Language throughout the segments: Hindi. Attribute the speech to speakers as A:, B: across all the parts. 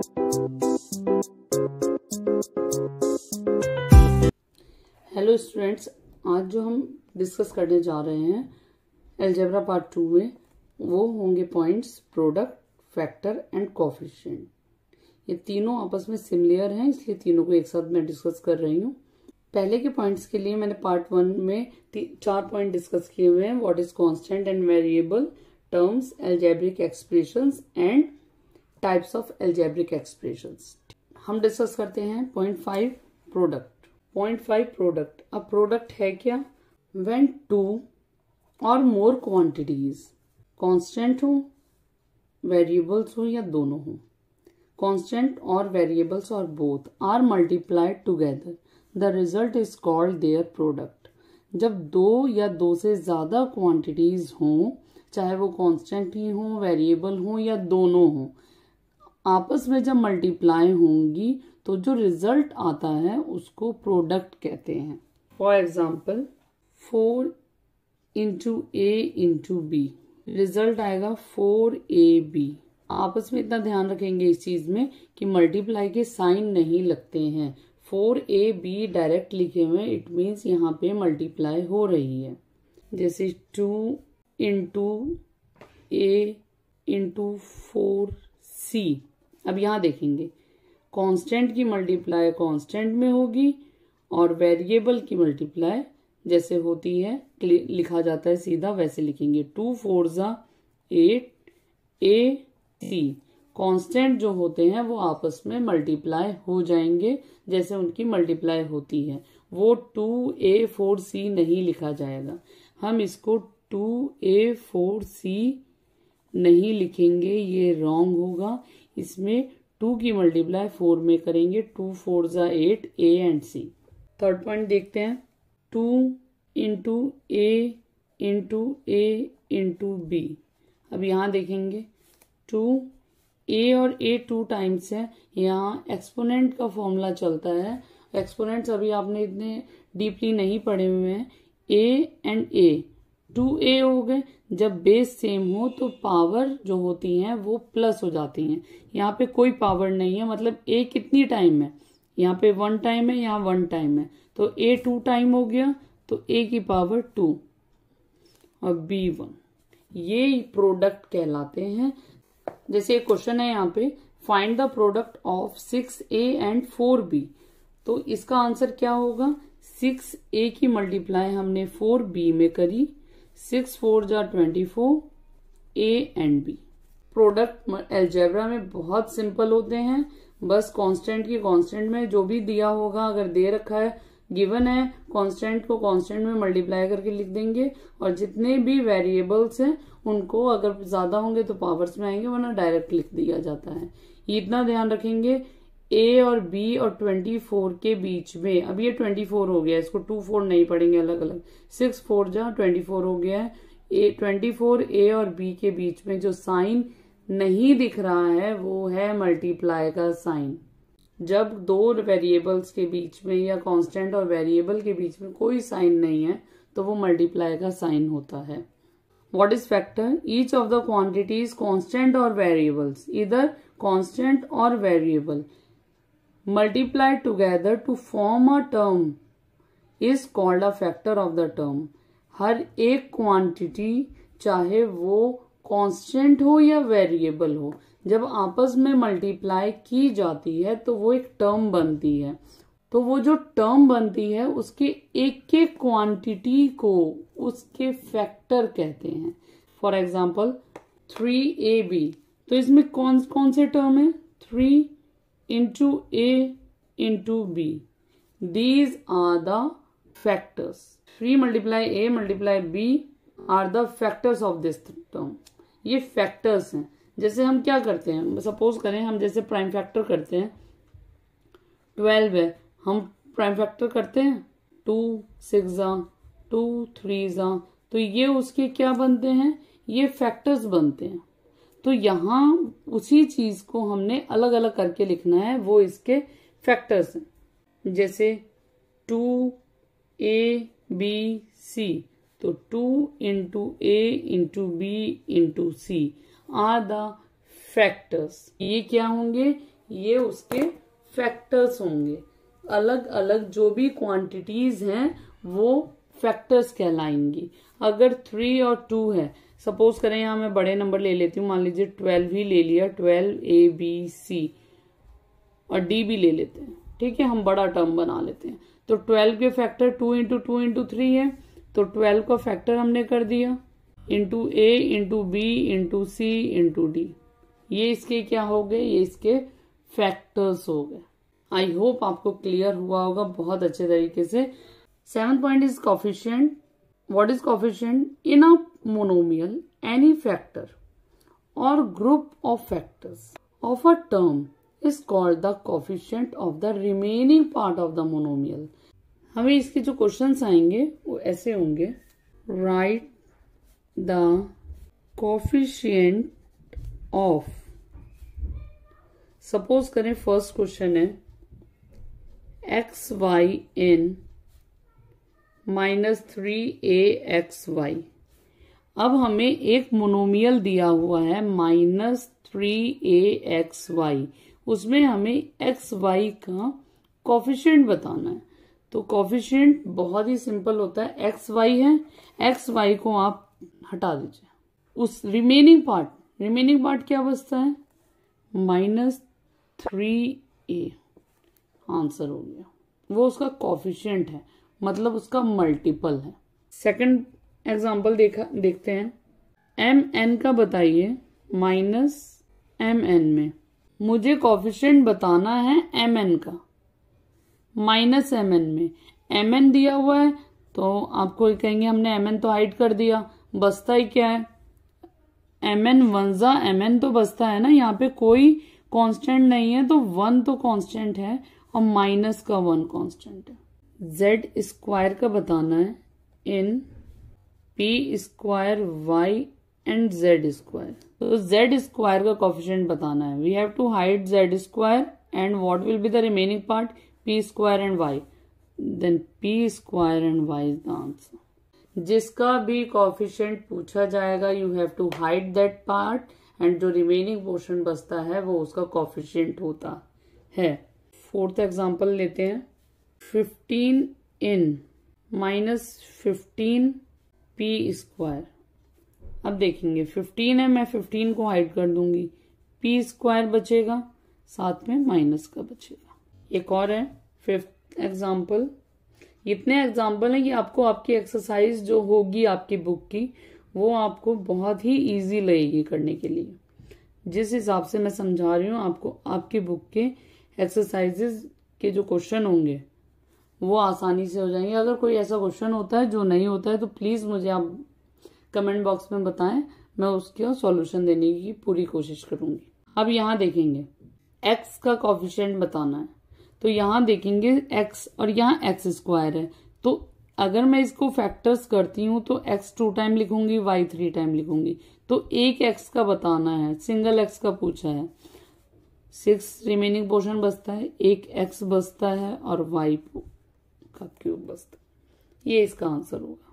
A: हेलो स्टूडेंट्स, आज जो हम डिस्कस करने जा रहे हैं अलजेब्रा पार्ट 2 में वो होंगे points, product, factor and coefficient. ये तीनों आपस में सिमिलर हैं, इसलिए तीनों को एक साथ मैं डिस्कस कर रही हूँ। पहले के पॉइंट्स के लिए मैंने पार्ट 1 में 4 पॉइंट डिस्कस किए हुए हैं। What is constant and variable, terms, algebraic expressions and types of algebraic expressions. हम डिस्कस करते हैं पॉइंट 5 प्रोडक्ट। Point 5 product. अब प्रोडक्ट है क्या? व्हेन 2 और मोर क्वांटिटीज कांस्टेंट हो, वेरिएबल्स हो या दोनों हो, कांस्टेंट और वेरिएबल्स और both are multiplied together, the result is called their product. जब 2 या 2 से ज्यादा क्वांटिटीज हों, चाहे वो कांस्टेंट ही हो, वेरिएबल हो या दोनों हो, आपस में जब मल्टीप्लाई होंगी तो जो रिजल्ट आता है उसको प्रोडक्ट कहते हैं। For example 4 into a into b, result आएगा 4ab। आपस में इतना ध्यान रखेंगे इस चीज में कि मल्टीप्लाई के साइन नहीं लगते हैं। 4ab डायरेक्ट लिखे हुए, इट मीन्स यहाँ पे मल्टीप्लाई हो रही है। जैसे 2 इंटू ए इंटू 4c। अब यहाँ देखेंगे कांस्टेंट की मल्टीप्लाई कांस्टेंट में होगी और वेरिएबल की मल्टीप्लाई जैसे होती है, लिखा जाता है सीधा, वैसे लिखेंगे। 2 4 8 ए सी। कांस्टेंट जो होते हैं वो आपस में मल्टीप्लाई हो जाएंगे जैसे उनकी मल्टीप्लाई होती है। वो 2a4c नहीं लिखा जाएगा। हम इसको 2a4c नहीं लिखेंगे, ये रॉन्ग होगा। इसमें 2 की मल्टीप्लाई 4 में करेंगे। 2 4 8 a and c. Third point देखते हैं। 2 इंटू ए इंटू बी। अब यहाँ देखेंगे 2 ए और ए 2 टाइम्स है। यहाँ एक्सपोनेंट का फॉर्मूला चलता है। एक्सपोनेंट्स अभी आपने इतने डीपली नहीं पढ़े हुए हैं। ए एंड ए 2a हो गए। जब बेस सेम हो तो पावर जो होती हैं वो प्लस हो जाती हैं। यहाँ पे कोई पावर नहीं है, मतलब a कितनी टाइम है, यहाँ पे 1 टाइम है, यहाँ 1 टाइम है, तो a 2 टाइम हो गया, तो a की पावर 2 और b 1। ये प्रोडक्ट कहलाते हैं। जैसे एक क्वेश्चन है यहाँ पे, find the product of 6a and 4b। तो इसका आंसर क्या होगा? 6a की मल्टीप्लाई हमने 4b में करी। 6 4 24 a and b. Product algebra में बहुत सिंपल होते हैं। बस कांस्टेंट की कांस्टेंट में जो भी दिया होगा, अगर दे रखा है, गिवन है, कांस्टेंट को कांस्टेंट में मल्टीप्लाई करके लिख देंगे। और जितने भी वेरिएबल्स हैं उनको अगर ज्यादा होंगे तो पावर्स में आएंगे, वरना डायरेक्ट लिख दिया जाता है। इतना ध्यान रखेंगे। ए और बी और 24 के बीच में, अब ये 24 हो गया, इसको 2 4 नहीं पढ़ेंगे अलग अलग। 6 4 24 हो गया है। 24 ए और बी के बीच में जो साइन नहीं दिख रहा है वो है मल्टीप्लाई का साइन। जब 2 वेरिएबल्स के बीच में या कांस्टेंट और वेरिएबल के बीच में कोई साइन नहीं है तो वो मल्टीप्लाई का साइन होता है। What is factor? Each of the quantities constant और वेरिएबल्स, इधर कांस्टेंट और variable multiplied together to form a term is called a factor of the term। हर एक क्वांटिटी, चाहे वो कांस्टेंट हो या वेरिएबल हो, जब आपस में मल्टीप्लाई की जाती है तो वो एक टर्म बनती है। तो वो जो टर्म बनती है उसके एक एक क्वांटिटी को उसके फैक्टर कहते हैं। फॉर एग्जाम्पल 3ab, तो इसमें कौन कौन से टर्म है? 3 into a into b, these are the factors। 3 multiply a multiply b are the factors of this term। ये फैक्टर्स हैं। जैसे हम क्या करते हैं, सपोज करें हम जैसे प्राइम फैक्टर करते हैं, 12 है, हम प्राइम फैक्टर करते हैं 2 6 2 3 तो ये उसके क्या बनते हैं? ये फैक्टर्स बनते हैं। तो यहाँ उसी चीज को हमने अलग अलग करके लिखना है, वो इसके फैक्टर्स हैं। जैसे 2abc, तो 2 into a into b into c are the factors. ये क्या होंगे? ये उसके फैक्टर्स होंगे। अलग अलग जो भी क्वांटिटीज हैं वो फैक्टर्स कहलाएंगी। अगर 3 और 2 है, सपोज करें यहां मैं बड़े नंबर ले लेती हूँ, मान लीजिए 12 ही ले लिया, 12 ABC और D भी ले लेते हैं, ठीक है, हम बड़ा टर्म बना लेते हैं। तो 12 के फैक्टर 2 इंटू 2 इंटू 3 है, तो 12 का फैक्टर हमने कर दिया, into A into B into C into D। ये इसके क्या हो गए, ये इसके फैक्टर्स हो गए। आई होप आपको क्लियर हुआ होगा बहुत अच्छे तरीके से। 7th point is coefficient. What is coefficient? In a monomial any factor और group of factors of a term is called the coefficient of the remaining part of the monomial। हमें इसके जो क्वेश्चंस आएंगे वो ऐसे होंगे, write the coefficient of, suppose करें फर्स्ट क्वेश्चन है xy in -3aXy। अब हमें एक मोनोमियल दिया हुआ है -3aXy, उसमें हमें XY का कोफिशिएंट बताना है। तो कोफिशिएंट बहुत ही सिंपल होता है, XY है, XY को आप हटा दीजिए, उस रिमेनिंग पार्ट क्या बचता है, -3a, आंसर हो गया। वो उसका कोफिशिएंट है, मतलब उसका मल्टीपल है। सेकंड एग्जांपल देखते हैं, mn का बताइए -mn में, मुझे कोफिशिएंट बताना है mn का, -mn में mn दिया हुआ है, तो आपको कहेंगे हमने mn तो हाइड कर दिया, बचता ही क्या है, mn 1 mn तो बचता है ना, यहाँ पे कोई कांस्टेंट नहीं है, तो 1 तो कांस्टेंट है और माइनस का 1 कांस्टेंट है। z स्क्वायर का बताना है in p square y and z square. तो z स्क्वायर का कोफिशिएंट बताना है, we have to hide z square and what will be the remaining part, p square and y, then p square and y is the answer. जिसका भी कोफिशिएंट पूछा जाएगा you have to hide that part and जो रिमेनिंग पोर्शन बचता है वो उसका कोफिशिएंट होता है। फोर्थ एग्जांपल लेते हैं, 15 इन -15 p स्क्वायर। अब देखेंगे 15 है, मैं 15 को हाइड कर दूंगी, p स्क्वायर बचेगा, साथ में माइनस का बचेगा। एक और है 5th एग्जांपल। इतने एग्जांपल है कि आपको आपकी एक्सरसाइज जो होगी आपकी बुक की वो आपको बहुत ही इजी लगेगी करने के लिए। जिस हिसाब से मैं समझा रही हूँ आपको, आपकी बुक के एक्सरसाइजेज के जो क्वेश्चन होंगे वो आसानी से हो जाएंगे। अगर कोई ऐसा क्वेश्चन होता है जो नहीं होता है तो प्लीज मुझे आप कमेंट बॉक्स में बताएं, मैं उसका सॉल्यूशन देने की पूरी कोशिश करूंगी। अब यहाँ देखेंगे x का कोफिशिएंट बताना है, तो यहाँ देखेंगे x और यहाँ x स्क्वायर है, तो अगर मैं इसको फैक्टर्स करती हूँ तो x 2 टाइम लिखूंगी, y 3 टाइम लिखूंगी। तो एक x का बताना है, सिंगल x का पूछा है, 6 रिमेनिंग पोर्शन बचता है, एक x बचता है और y का क्यूब बचता है। ये इसका आंसर होगा।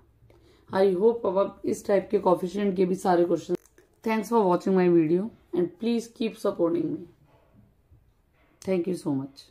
A: आई होप अब आप इस टाइप के कोफिशिएंट के भी सारे question. Thanks for watching my video and please keep supporting me. Thank you so much.